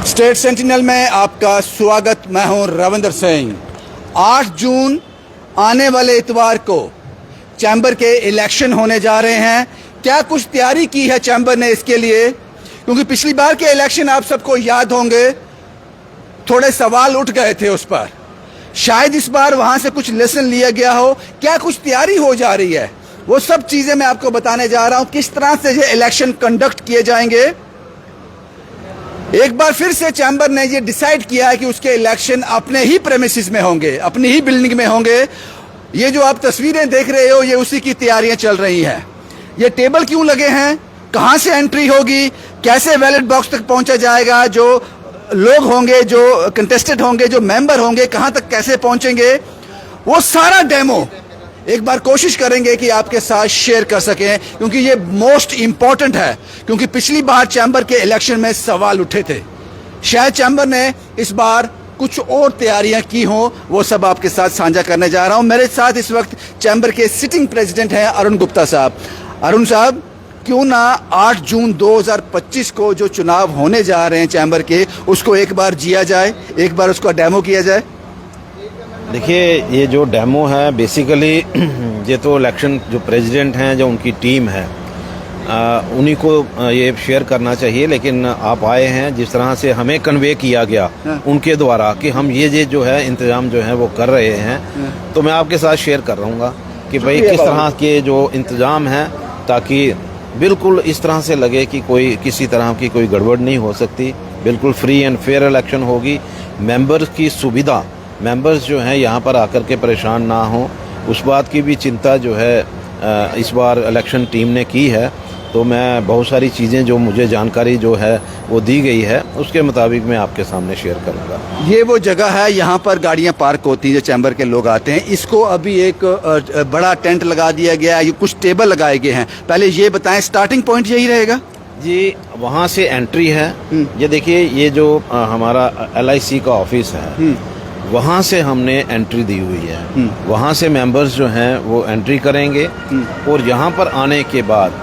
State sentinel में आपका स्वागत। मैं हूं रविंदर सिंह। 8 जून आने वाले इतवार को चैम्बर के इलेक्शन होने जा रहे हैं। क्या कुछ तैयारी की है चैम्बर ने इसके लिए? क्योंकि पिछली बार के इलेक्शन आप सबको याद होंगे, थोड़े सवाल उठ गए थे उस पर। शायद इस बार वहां से कुछ लेसन लिया गया हो। क्या कुछ तैयारी हो जा रही है, वो सब चीजें मैं आपको बताने जा रहा हूं। किस तरह से ये इलेक्शन कंडक्ट किए जाएंगे। एक बार फिर से चैम्बर ने ये डिसाइड किया है कि उसके इलेक्शन अपने ही प्रेमिसेस में होंगे, अपनी ही बिल्डिंग में होंगे। ये जो आप तस्वीरें देख रहे हो, ये उसी की तैयारियां चल रही हैं। ये टेबल क्यों लगे हैं, कहां से एंट्री होगी, कैसे बैलेट बॉक्स तक पहुंचा जाएगा, जो लोग होंगे, जो कंटेस्टेड होंगे, जो मेंबर होंगे, कहां तक कैसे पहुंचेंगे, वो सारा डेमो एक बार कोशिश करेंगे कि आपके साथ शेयर कर सकें, क्योंकि ये मोस्ट इंपॉर्टेंट है। क्योंकि पिछली बार चैम्बर के इलेक्शन में सवाल उठे थे। शायद चैम्बर ने इस बार कुछ और तैयारियां की हों, वो सब आपके साथ साझा करने जा रहा हूं। मेरे साथ इस वक्त चैम्बर के सिटिंग प्रेसिडेंट हैं अरुण गुप्ता साहब। अरुण साहब, क्यों ना 8 जून 2025 को जो चुनाव होने जा रहे हैं चैम्बर के, उसको एक बार जिया जाए, एक बार उसका डेमो किया जाए। देखिए, ये जो डेमो है बेसिकली ये तो इलेक्शन जो प्रेसिडेंट हैं, जो उनकी टीम है, उन्हीं को ये शेयर करना चाहिए। लेकिन आप आए हैं, जिस तरह से हमें कन्वे किया गया उनके द्वारा कि हम ये जो है इंतज़ाम जो है वो कर रहे हैं, तो मैं आपके साथ शेयर कर रहूँगा कि भाई किस तरह के जो इंतज़ाम हैं, ताकि बिल्कुल इस तरह से लगे कि कोई किसी तरह की कोई गड़बड़ नहीं हो सकती। बिल्कुल फ्री एंड फेयर इलेक्शन होगी। मेंबर्स की सुविधा, मेंबर्स जो हैं यहाँ पर आकर के परेशान ना हो, उस बात की भी चिंता जो है इस बार इलेक्शन टीम ने की है। तो मैं बहुत सारी चीज़ें जो मुझे जानकारी जो है वो दी गई है, उसके मुताबिक मैं आपके सामने शेयर करूँगा। ये वो जगह है, यहाँ पर गाड़ियाँ पार्क होती हैं, जो चैम्बर के लोग आते हैं। इसको अभी एक बड़ा टेंट लगा दिया गया है, ये कुछ टेबल लगाए गए हैं। पहले ये बताएं, स्टार्टिंग पॉइंट यही रहेगा जी? वहाँ से एंट्री है। ये देखिए, ये जो हमारा LIC का ऑफिस है, वहाँ से हमने एंट्री दी हुई है। वहाँ से मेंबर्स जो हैं वो एंट्री करेंगे, और यहाँ पर आने के बाद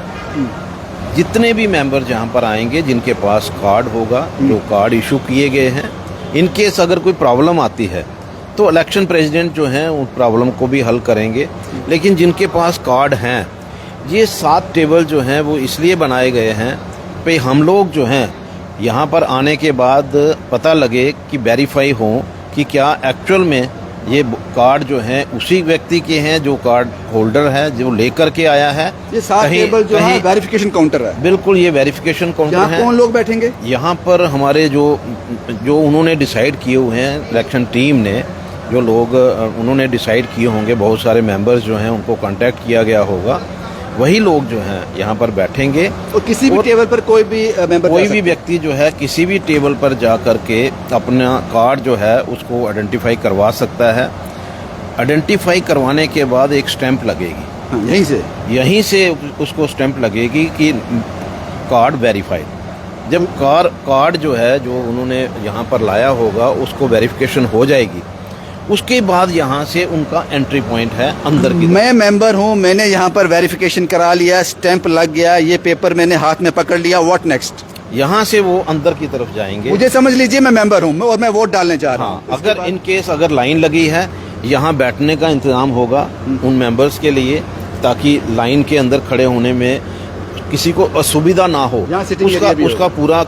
जितने भी मेंबर यहाँ पर आएंगे, जिनके पास कार्ड होगा, जो कार्ड इशू किए गए हैं, इनकेस अगर कोई प्रॉब्लम आती है तो इलेक्शन प्रेसिडेंट जो हैं उन प्रॉब्लम को भी हल करेंगे। लेकिन जिनके पास कार्ड हैं, ये 7 टेबल जो हैं वो इसलिए बनाए गए हैं कि हम लोग जो हैं यहाँ पर आने के बाद पता लगे कि वेरीफाई हों कि क्या एक्चुअल में ये कार्ड जो हैं उसी व्यक्ति के हैं जो कार्ड होल्डर है, जो लेकर के आया है। ये 7 टेबल जो है वेरिफिकेशन काउंटर है। बिल्कुल, ये वेरिफिकेशन काउंटर है। कौन लोग बैठेंगे यहाँ पर? हमारे जो उन्होंने डिसाइड किए हुए हैं, इलेक्शन टीम ने जो लोग उन्होंने डिसाइड किए होंगे, बहुत सारे मेंबर्स जो हैं उनको कांटेक्ट किया गया होगा, वही लोग जो हैं यहाँ पर बैठेंगे। और किसी भी टेबल पर कोई भी मेंबर, कोई भी व्यक्ति जो है किसी भी टेबल पर जा कर के अपना कार्ड जो है उसको आइडेंटिफाई करवा सकता है। आइडेंटिफाई करवाने के बाद एक स्टैंप लगेगी। हाँ, यहीं से उसको स्टैंप लगेगी कि कार्ड वेरीफाइड। जब कार्ड जो है जो उन्होंने यहाँ पर लाया होगा, उसको वेरिफिकेशन हो जाएगी, उसके बाद यहाँ से उनका एंट्री पॉइंट है अंदर की। मैं मेंबर हूँ, मैंने यहाँ पर वेरिफिकेशन करा लिया, स्टैंप लग गया, ये पेपर मैंने हाथ में पकड़ लिया, व्हाट नेक्स्ट? यहाँ से वो अंदर की तरफ जाएंगे। मुझे समझ लीजिए मैं मेंबर हूँ और मैं वोट डालने जा रहा हूँ। अगर इन केस अगर लाइन लगी है, यहाँ बैठने का इंतजाम होगा उन मेंबर्स के लिए, ताकि लाइन के अंदर खड़े होने में किसी को असुविधा ना हो, उसका पूरा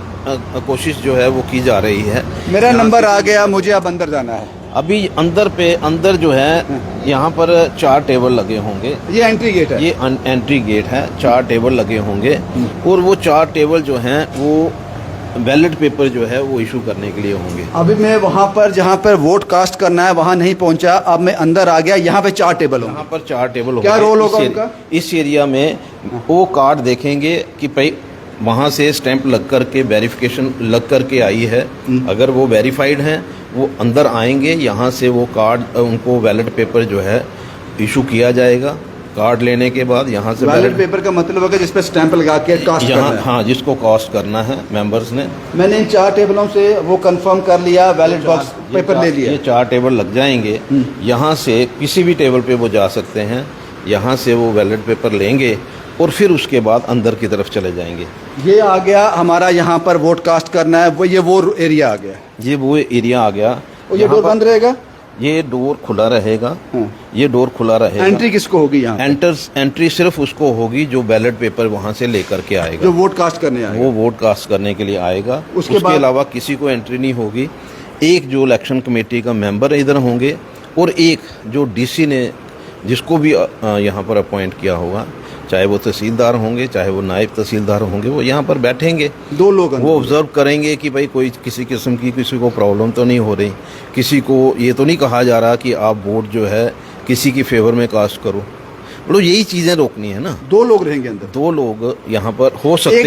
कोशिश जो है वो की जा रही है। मेरा नंबर आ गया, मुझे अब अंदर जाना है। अभी अंदर जो है यहाँ पर 4 टेबल लगे होंगे। ये एंट्री गेट है। ये एंट्री गेट है। 4 टेबल लगे होंगे, और वो 4 टेबल जो हैं वो बैलेट पेपर जो है वो इशू करने के लिए होंगे। अभी मैं वहाँ पर जहाँ पर वोट कास्ट करना है वहाँ नहीं पहुँचा, अब मैं अंदर आ गया। यहाँ पे 4 टेबल होंगे। यहाँ पर 4 टेबल होंगे। क्या रोल होगा उनका? इस एरिया में वो कार्ड देखेंगे कि भाई वहाँ से स्टैंप लग करके वेरिफिकेशन लग करके आई है। अगर वो वेरीफाइड हैं, वो अंदर आएंगे, यहाँ से वो कार्ड उनको बैलेट पेपर जो है इशू किया जाएगा। कार्ड लेने के बाद यहाँ से बैलेट पेपर का मतलब होगा जिस पे स्टैंप लगा के कास्ट करना है। हाँ, जिसको कास्ट करना है मेंबर्स ने। मैंने इन 4 टेबलों से वो कंफर्म कर लिया, बैलेट बॉक्स पेपर ले लिया। ये 4 टेबल लग जाएंगे। यहाँ से किसी भी टेबल पे वो जा सकते हैं, यहाँ से वो बैलेट पेपर लेंगे और फिर उसके बाद अंदर की तरफ चले जाएंगे। ये आ गया हमारा यहाँ पर वोट कास्ट करना है, वो एरिया आ गया। ये वो एरिया आ गया। और ये डोर बंद रहेगा, ये डोर खुला रहेगा। हाँ। ये डोर खुला रहेगा। एंट्री किसको होगी यहाँ? एंट्री सिर्फ उसको होगी जो बैलेट पेपर वहां से लेकर के आएगा, जो वोट कास्ट करने आएगा। वो वोट कास्ट करने के लिए आएगा। उसके अलावा किसी को एंट्री नहीं होगी। एक जो इलेक्शन कमेटी का मेंबर इधर होंगे और एक जो डीसी ने जिसको भी यहाँ पर अपॉइंट किया होगा, चाहे वो तहसीलदार होंगे चाहे वो नायब तहसीलदार होंगे, वो यहाँ पर बैठेंगे। 2 लोग वो ऑब्जर्व करेंगे कि भाई कोई किसी किस्म की किसी को प्रॉब्लम तो नहीं हो रही, किसी को ये तो नहीं कहा जा रहा कि आप वोट जो है किसी की फेवर में कास्ट करो। मतलब यही चीज़ें रोकनी है ना। 2 लोग रहेंगे अंदर। 2 लोग यहाँ पर हो सकते हैं।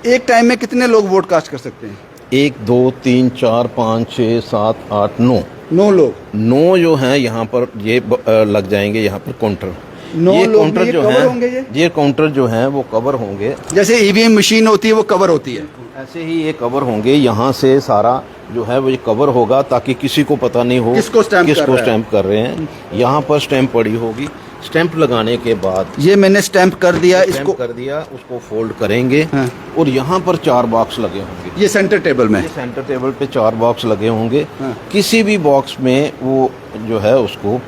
एक टाइम में कितने लोग वोट कास्ट कर सकते हैं? 1 2 3 4 5 6 7 8 9 लोग। 9 जो हैं यहाँ पर ये लग जाएंगे यहाँ पर काउंटर। 9 ये लोग काउंटर जो है, ये काउंटर जो है वो कवर होंगे। जैसे ईवीएम मशीन होती है वो कवर होती है, ऐसे ही ये कवर होंगे। यहाँ से सारा जो है वो ये कवर होगा ताकि किसी को पता नहीं हो किसको स्टैंप कर रहे हैं। यहाँ पर स्टैंप पड़ी होगी। स्टैंप लगाने के बाद ये मैंने स्टैंप कर दिया, इसको कर दिया, उसको फोल्ड करेंगे। हाँ। और यहाँ पर 4 बॉक्स लगे होंगे। ये सेंटर टेबल में, सेंटर टेबल पे 4 बॉक्स लगे होंगे। हाँ। किसी भी बॉक्स में वो जो है उसको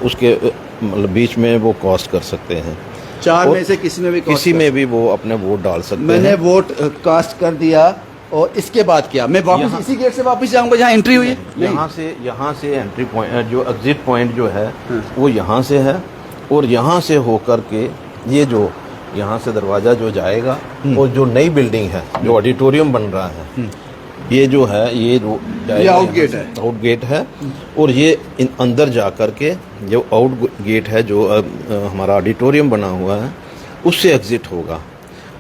उसके मतलब बीच में वो कास्ट कर सकते हैं। 4 में से किसी में भी वो अपने वोट डाल सकते हैं। मैंने वोट कास्ट कर दिया और इसके बाद क्या मैं वापस इसी गेट से वापस जाऊंगा जहाँ एंट्री हुई है? यहाँ से एंट्री पॉइंट जो एग्जिट पॉइंट जो है हाँ। वो यहाँ से है और यहाँ से होकर के ये जो यहाँ से दरवाज़ा जो जाएगा और जो नई बिल्डिंग है जो ऑडिटोरियम बन रहा है ये जो है ये आउट गेट है और ये अंदर जा कर के जो आउट गेट है जो हमारा ऑडिटोरियम बना हुआ है उससे एग्जिट होगा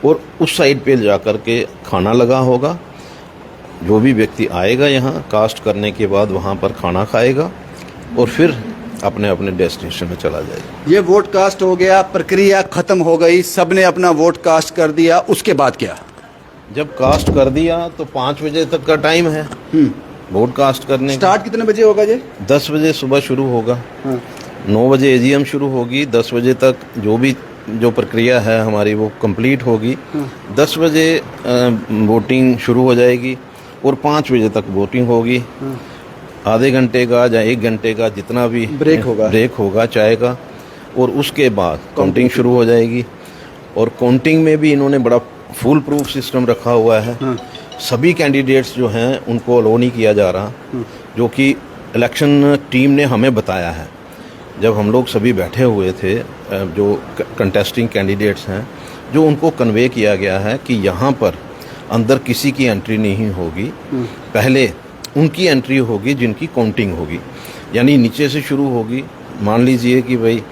और उस साइड पे जा कर के खाना लगा होगा। जो भी व्यक्ति आएगा यहाँ कास्ट करने के बाद वहाँ पर खाना खाएगा और फिर अपने अपने डेस्टिनेशन में चला जाएगा। ये वोट कास्ट हो गया, प्रक्रिया खत्म हो गई, सबने अपना वोट कास्ट कर दिया। उसके बाद क्या? जब कास्ट कर दिया तो 5 बजे तक का टाइम है वोट कास्ट करने। स्टार्ट कितने बजे होगा जी? 10 बजे सुबह शुरू होगा। हाँ। 9 बजे एजीएम शुरू होगी। 10 बजे तक जो प्रक्रिया है हमारी वो कंप्लीट होगी। 10 बजे वोटिंग शुरू हो जाएगी और 5 बजे तक वोटिंग होगी। आधे घंटे का या 1 घंटे का जितना भी ब्रेक होगा चाय का और उसके बाद काउंटिंग शुरू हो जाएगी। और काउंटिंग में भी इन्होंने बड़ा फुल प्रूफ सिस्टम रखा हुआ है। सभी कैंडिडेट्स जो हैं उनको अलो नहीं किया जा रहा, जो कि इलेक्शन टीम ने हमें बताया है। जब हम लोग सभी बैठे हुए थे जो कंटेस्टिंग कैंडिडेट्स हैं जो उनको कन्वे किया गया है कि यहाँ पर अंदर किसी की एंट्री नहीं होगी, पहले उनकी एंट्री होगी जिनकी काउंटिंग होगी। यानी नीचे से शुरू होगी। मान लीजिए कि भाई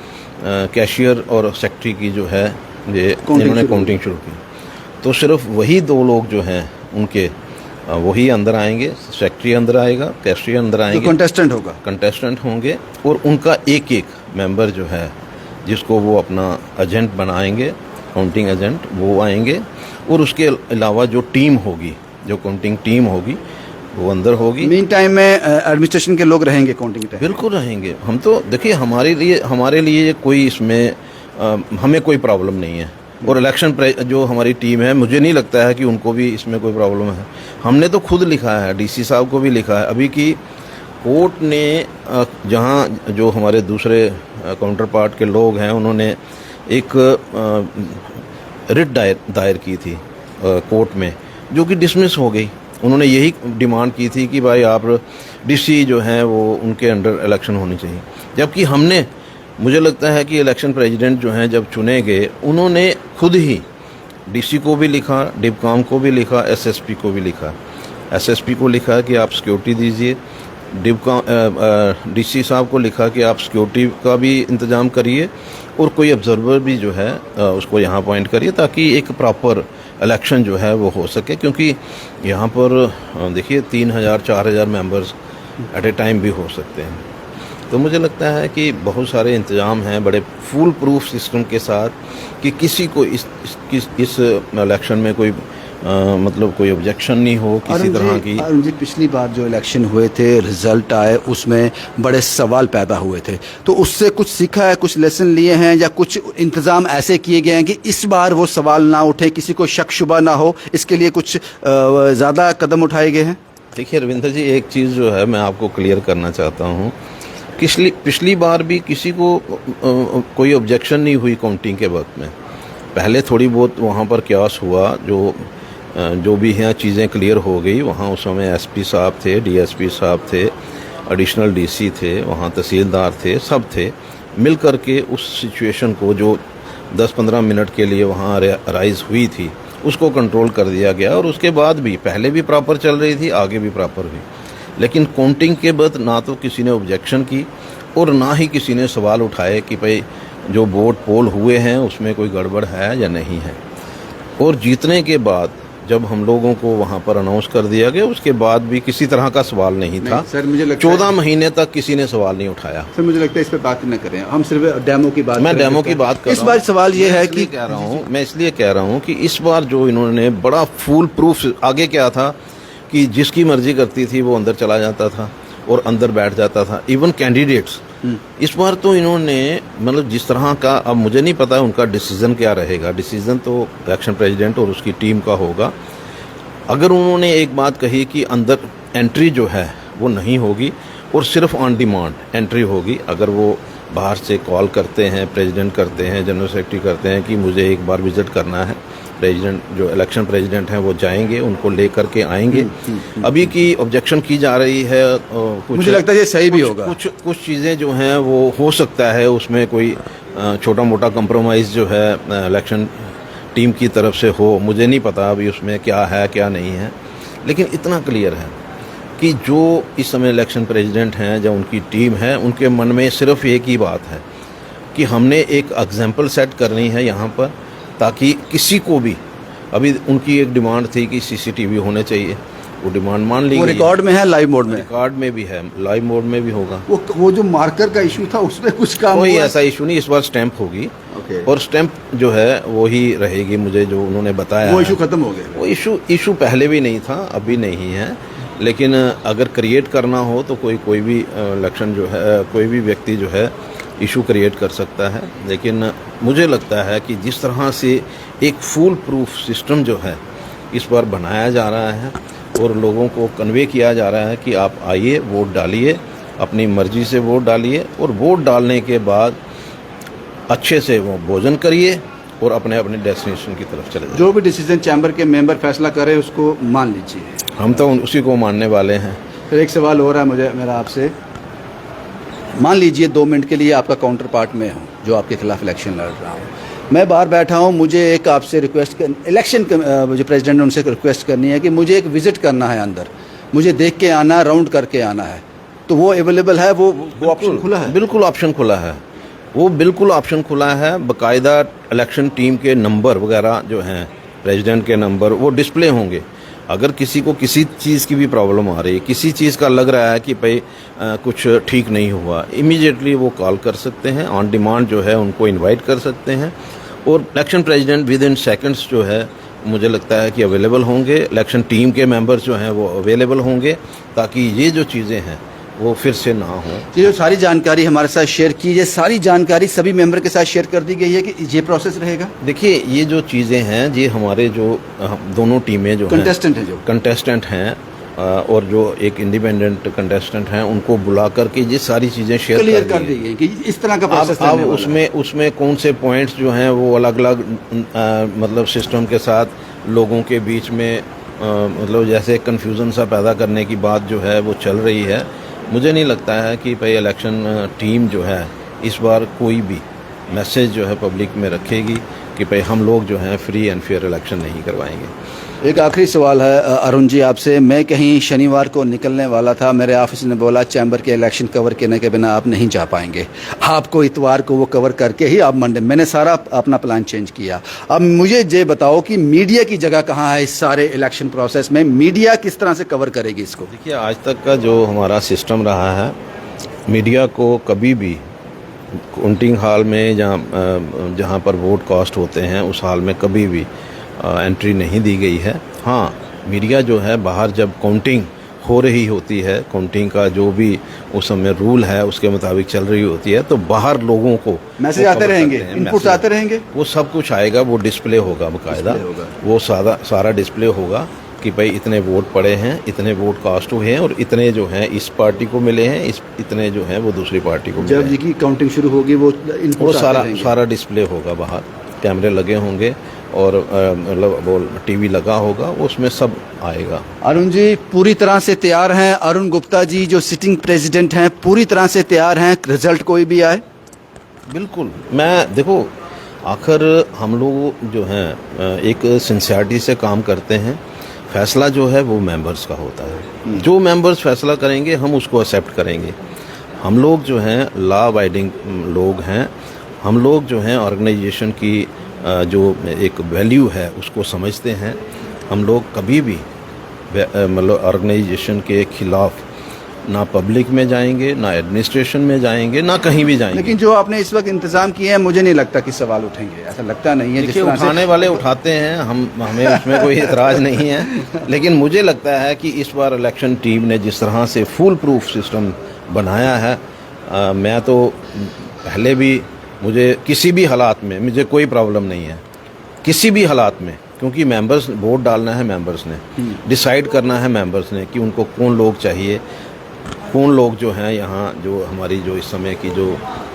कैशियर और सेक्रेटरी की जो है ये इन्होंने काउंटिंग शुरू की तो सिर्फ वही 2 लोग जो हैं उनके वही अंदर आएंगे। सेक्रेटरी अंदर आएगा, कैशियर अंदर आएंगे, कंटेस्टेंट होंगे और उनका एक मेंबर जो है जिसको वो अपना एजेंट बनाएंगे, काउंटिंग एजेंट, वो आएंगे। और उसके अलावा जो टीम होगी, जो काउंटिंग टीम होगी वो अंदर होगी। मीन टाइम में एडमिनिस्ट्रेशन के लोग रहेंगे काउंटिंग टाइम? बिल्कुल रहेंगे। हम तो देखिए हमारे लिए कोई इसमें हमें कोई प्रॉब्लम नहीं है। और इलेक्शन जो हमारी टीम है मुझे नहीं लगता है कि उनको भी इसमें कोई प्रॉब्लम है। हमने तो खुद लिखा है, डीसी साहब को भी लिखा है अभी कि कोर्ट ने जहां जो हमारे दूसरे काउंटर पार्ट के लोग हैं उन्होंने एक रिट दायर की थी कोर्ट में जो कि डिसमिस हो गई। उन्होंने यही डिमांड की थी कि भाई आप डीसी जो हैं वो उनके अंडर इलेक्शन होनी चाहिए। जबकि हमने मुझे लगता है कि इलेक्शन प्रेसिडेंट जो हैं जब चुने गए उन्होंने खुद ही डीसी को भी लिखा, डिपकॉम को भी लिखा, एसएसपी को भी लिखा। एसएसपी को लिखा कि आप सिक्योरिटी दीजिए, डीसी साहब को लिखा कि आप सिक्योरिटी का भी इंतज़ाम करिए और कोई ऑब्जर्वर भी जो है उसको यहाँ अपॉइंट करिए ताकि एक प्रॉपर इलेक्शन जो है वो हो सके। क्योंकि यहाँ पर देखिए 3000-4000 मेंबर्स एट ए टाइम भी हो सकते हैं। तो मुझे लगता है कि बहुत सारे इंतज़ाम हैं बड़े फुल प्रूफ सिस्टम के साथ कि किसी को इस इलेक्शन में कोई मतलब कोई ऑब्जेक्शन नहीं हो किसी तरह की। अरुण जी, पिछली बार जो इलेक्शन हुए थे, रिजल्ट आए, उसमें बड़े सवाल पैदा हुए थे, तो उससे कुछ सीखा है, कुछ लेसन लिए हैं, या कुछ इंतज़ाम ऐसे किए गए हैं कि इस बार वो सवाल ना उठे, किसी को शक शुबा ना हो, इसके लिए कुछ ज़्यादा कदम उठाए गए हैं? देखिए रविंद्र जी, एक चीज़ जो है मैं आपको क्लियर करना चाहता हूँ, पिछली बार भी किसी को कोई ऑब्जेक्शन नहीं हुई काउंटिंग के वक्त में। पहले थोड़ी बहुत वहाँ पर क्यास हुआ, जो भी हैं चीज़ें क्लियर हो गई। वहाँ उस समय एसपी साहब थे, डीएसपी साहब थे, एडिशनल डीसी थे, वहाँ तहसीलदार थे, सब थे मिल कर के उस सिचुएशन को जो 10-15 मिनट के लिए वहाँ राइज हुई थी उसको कंट्रोल कर दिया गया। और उसके बाद भी पहले भी प्रॉपर चल रही थी, आगे भी प्रॉपर हुई। लेकिन काउंटिंग के बाद ना तो किसी ने ऑब्जेक्शन की और ना ही किसी ने सवाल उठाए कि भाई जो वोट पोल हुए हैं उसमें कोई गड़बड़ है या नहीं है। और जीतने के बाद जब हम लोगों को वहाँ पर अनाउंस कर दिया गया, उसके बाद भी किसी तरह का सवाल नहीं था। सर, मुझे लगता 14 महीने तक किसी ने सवाल नहीं उठाया। सर, मुझे लगता है इस पे बात न करें, हम सिर्फ डेमो की बात मैं डेमो की बात कर रहा हूं। इस बार सवाल ये है कि मैं इसलिए कह रहा हूँ कि इस बार जो इन्होंने बड़ा फुल प्रूफ, आगे क्या था कि जिसकी मर्जी करती थी वो अंदर चला जाता था और अंदर बैठ जाता था, इवन कैंडिडेट्स। इस बार तो इन्होंने मतलब जिस तरह का, अब मुझे नहीं पता उनका डिसीजन क्या रहेगा, डिसीजन तो इलेक्शन प्रेसिडेंट और उसकी टीम का होगा। अगर उन्होंने एक बात कही कि अंदर एंट्री जो है वो नहीं होगी और सिर्फ ऑन डिमांड एंट्री होगी, अगर वो बाहर से कॉल करते हैं, प्रेसिडेंट करते हैं, जनरल सेक्रेटरी करते हैं कि मुझे एक बार विजिट करना है, प्रेसिडेंट जो इलेक्शन प्रेसिडेंट हैं वो जाएंगे, उनको ले करके आएंगे। अभी की ऑब्जेक्शन की जा रही है, कुछ मुझे लगता है ये सही भी होगा। कुछ चीज़ें जो हैं वो हो सकता है उसमें कोई छोटा मोटा कंप्रोमाइज़ जो है इलेक्शन टीम की तरफ से हो, मुझे नहीं पता अभी उसमें क्या है क्या नहीं है। लेकिन इतना क्लियर है कि जो इस समय इलेक्शन प्रेसिडेंट हैं, जो उनकी टीम है, उनके मन में सिर्फ एक ही बात है कि हमने एक एग्जाम्पल सेट करनी है यहाँ पर, ताकि किसी को भी, अभी उनकी एक डिमांड थी कि सीसीटीवी होने चाहिए, वो डिमांड मान ली गई। वो रिकॉर्ड में है, लाइव मोड में, रिकॉर्ड में भी है, लाइव मोड में भी होगा। वो जो मार्कर का इशू था उसमें कुछ काम कोई ऐसा इशू नहीं, इस बार स्टैंप होगी। और स्टैंप जो है वो ही रहेगी, मुझे जो उन्होंने बताया। वो इशू खत्म हो गया। वो इशू पहले भी नहीं था, अभी नहीं है। लेकिन अगर क्रिएट करना हो तो कोई भी इलेक्शन जो है, कोई भी व्यक्ति जो है इशू क्रिएट कर सकता है। लेकिन मुझे लगता है कि जिस तरह से एक फुल प्रूफ सिस्टम जो है इस बार बनाया जा रहा है और लोगों को कन्वे किया जा रहा है कि आप आइए, वोट डालिए, अपनी मर्जी से वोट डालिए, और वोट डालने के बाद अच्छे से वो भोजन करिए और अपने अपने डेस्टिनेशन की तरफ चले जाइए। जो भी डिसीजन चैम्बर के मेंबर फैसला करे उसको मान लीजिए। हम तो उसी को मानने वाले हैं। फिर एक सवाल हो रहा है मेरा आपसे, मान लीजिए 2 मिनट के लिए आपका काउंटर पार्ट में हूँ जो आपके खिलाफ इलेक्शन लड़ रहा हूँ, मैं बाहर बैठा हूँ, मुझे एक आपसे रिक्वेस्ट इलेक्शन जो प्रेसिडेंट है उनसे रिक्वेस्ट करनी है कि मुझे एक विजिट करना है अंदर, मुझे देख के आना, राउंड करके आना है, तो वो अवेलेबल है? वो ऑप्शन खुला है? बिल्कुल ऑप्शन खुला है, वो बिल्कुल ऑप्शन खुला है। बाकायदा इलेक्शन टीम के नंबर वगैरह जो हैं, प्रेसिडेंट के नंबर, वो डिस्प्ले होंगे। अगर किसी को किसी चीज़ की भी प्रॉब्लम आ रही है, किसी चीज़ का लग रहा है कि भाई कुछ ठीक नहीं हुआ, इमीडिएटली वो कॉल कर सकते हैं, ऑन डिमांड जो है उनको इनवाइट कर सकते हैं, और election president with in seconds जो है मुझे लगता है कि अवेलेबल होंगे। इलेक्शन टीम के मेंबर्स जो हैं वो अवेलेबल होंगे, ताकि ये जो चीज़ें हैं वो फिर से ना हो। ये जो सारी जानकारी हमारे साथ शेयर की, ये सारी जानकारी सभी मेंबर के साथ शेयर कर दी गई है कि ये प्रोसेस रहेगा? देखिए, ये जो चीज़ें हैं, ये हमारे जो दोनों टीमें जो कंटेस्टेंट हैं और जो एक इंडिपेंडेंट कंटेस्टेंट हैं, उनको बुला करके ये सारी चीज़ें शेयर क्लियर कर दी गई कि इस तरह का प्रोसेस अब उसमें कौन से पॉइंट्स जो हैं वो अलग अलग मतलब सिस्टम के साथ लोगों के बीच में मतलब जैसे कन्फ्यूज़न सा पैदा करने की बात जो है वो चल रही है। मुझे नहीं लगता है कि भाई इलेक्शन टीम जो है इस बार कोई भी मैसेज जो है पब्लिक में रखेगी कि भाई हम लोग जो हैं फ्री एंड फेयर इलेक्शन नहीं करवाएंगे। एक आखिरी सवाल है अरुण जी आपसे, मैं कहीं शनिवार को निकलने वाला था, मेरे ऑफिस ने बोला चैम्बर के इलेक्शन कवर करने के बिना आप नहीं जा पाएंगे, आपको इतवार को वो कवर करके ही आप मंडे, मैंने सारा अपना प्लान चेंज किया। अब मुझे ये बताओ कि मीडिया की जगह कहाँ है इस सारे इलेक्शन प्रोसेस में, मीडिया किस तरह से कवर करेगी इसको? देखिए, आज तक का जो हमारा सिस्टम रहा है, मीडिया को कभी भी काउंटिंग हॉल में जहाँ पर वोट कास्ट होते हैं उस हॉल में कभी भी एंट्री नहीं दी गई है। हाँ, मीडिया जो है बाहर जब काउंटिंग हो रही होती है, काउंटिंग का जो भी उस समय रूल है उसके मुताबिक चल रही होती है, तो बाहर लोगों को मैसेज आते रहेंगे, इनपुट्स आते रहेंगे, वो सब कुछ आएगा, वो डिस्प्ले होगा बाकायदा, वो सारा डिस्प्ले होगा कि भाई इतने वोट पड़े हैं, इतने वोट कास्ट हुए हैं और इतने जो हैं इस पार्टी को मिले हैं, इतने जो हैं वो दूसरी पार्टी को मिले हैं। जब जी की काउंटिंग शुरू होगी वो सारा डिस्प्ले होगा, बाहर कैमरे लगे होंगे और मतलब वो टीवी लगा होगा, उसमें सब आएगा। अरुण जी पूरी तरह से तैयार हैं, अरुण गुप्ता जी जो सिटिंग प्रेसिडेंट हैं पूरी तरह से तैयार हैं, रिजल्ट कोई भी आए? बिल्कुल, मैं देखो आखिर हम लोग जो हैं एक सिंसियरिटी से काम करते हैं, फैसला जो है वो मेंबर्स का होता है, जो मेंबर्स फैसला करेंगे हम उसको एक्सेप्ट करेंगे। हम लोग जो हैं लॉ अबाइडिंग लोग हैं, हम लोग जो हैं ऑर्गेनाइजेशन की जो एक वैल्यू है उसको समझते हैं। हम लोग कभी भी मतलब ऑर्गेनाइजेशन के खिलाफ ना पब्लिक में जाएंगे, ना एडमिनिस्ट्रेशन में जाएंगे, ना कहीं भी जाएंगे। लेकिन जो आपने इस वक्त इंतजाम किए हैं मुझे नहीं लगता कि सवाल उठेंगे, ऐसा लगता नहीं है। देखिए उठाने वाले उठाते हैं, हमें उसमें कोई एतराज़ नहीं है, लेकिन मुझे लगता है कि इस बार इलेक्शन टीम ने जिस तरह से फुल प्रूफ सिस्टम बनाया है, मैं तो पहले भी मुझे किसी भी हालात में मुझे कोई प्रॉब्लम नहीं है, किसी भी हालात में, क्योंकि मेंबर्स वोट डालना है, मेंबर्स ने डिसाइड करना है, मेंबर्स ने कि उनको कौन लोग चाहिए, कौन लोग जो हैं यहाँ जो हमारी जो इस समय की जो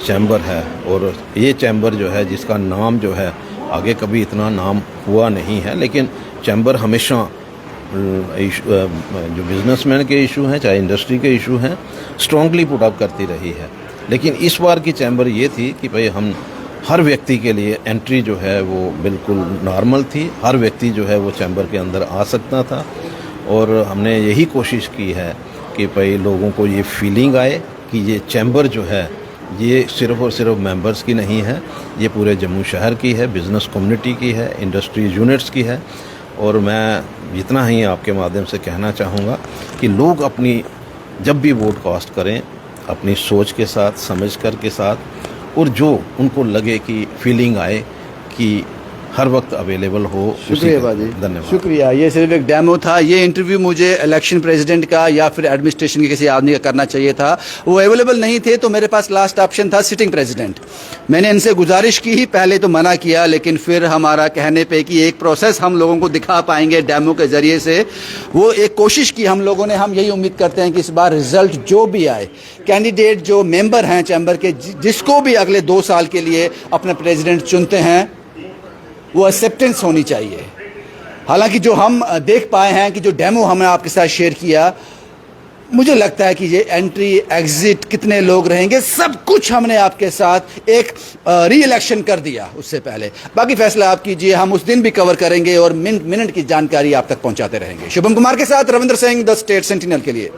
चैम्बर है, और ये चैम्बर जो है जिसका नाम जो है आगे कभी इतना नाम हुआ नहीं है, लेकिन चैम्बर हमेशा जो बिजनेसमैन के इशू हैं चाहे इंडस्ट्री के इशू हैं स्ट्रांगली पुट अप करती रही है। लेकिन इस बार की चैम्बर ये थी कि भाई हम हर व्यक्ति के लिए एंट्री जो है वो बिल्कुल नॉर्मल थी, हर व्यक्ति जो है वो चैम्बर के अंदर आ सकता था, और हमने यही कोशिश की है कि भाई लोगों को ये फीलिंग आए कि ये चैम्बर जो है ये सिर्फ़ और सिर्फ मेंबर्स की नहीं है, ये पूरे जम्मू शहर की है, बिज़नेस कम्युनिटी की है, इंडस्ट्री यूनिट्स की है। और मैं इतना ही आपके माध्यम से कहना चाहूँगा कि लोग अपनी जब भी वोट कास्ट करें अपनी सोच के साथ, समझ कर के साथ, और जो उनको लगे कि फीलिंग आए कि हर वक्त अवेलेबल हो। शुक्रिया बाजी, धन्यवाद। शुक्रिया। ये सिर्फ एक डेमो था, ये इंटरव्यू मुझे इलेक्शन प्रेसिडेंट का या फिर एडमिनिस्ट्रेशन के किसी आदमी का करना चाहिए था, वो अवेलेबल नहीं थे, तो मेरे पास लास्ट ऑप्शन था सिटिंग प्रेसिडेंट। मैंने इनसे गुजारिश की ही, पहले तो मना किया, लेकिन फिर हमारा कहने पे कि एक प्रोसेस हम लोगों को दिखा पाएंगे डेमो के जरिए से, वो एक कोशिश की हम लोगों ने। हम यही उम्मीद करते हैं कि इस बार रिजल्ट जो भी आए, कैंडिडेट जो मेंबर हैं चैम्बर के, जिसको भी अगले 2 साल के लिए अपना प्रेसिडेंट चुनते हैं, वो एक्सेप्टेंस होनी चाहिए। हालांकि जो हम देख पाए हैं कि जो डेमो हमने आपके साथ शेयर किया, मुझे लगता है कि ये एंट्री एग्जिट कितने लोग रहेंगे सब कुछ हमने आपके साथ एक री इलेक्शन कर दिया उससे पहले। बाकी फैसला आप कीजिए, हम उस दिन भी कवर करेंगे और मिनट मिनट की जानकारी आप तक पहुंचाते रहेंगे। शुभम कुमार के साथ Ravindra Singh, the state sentinel के लिए।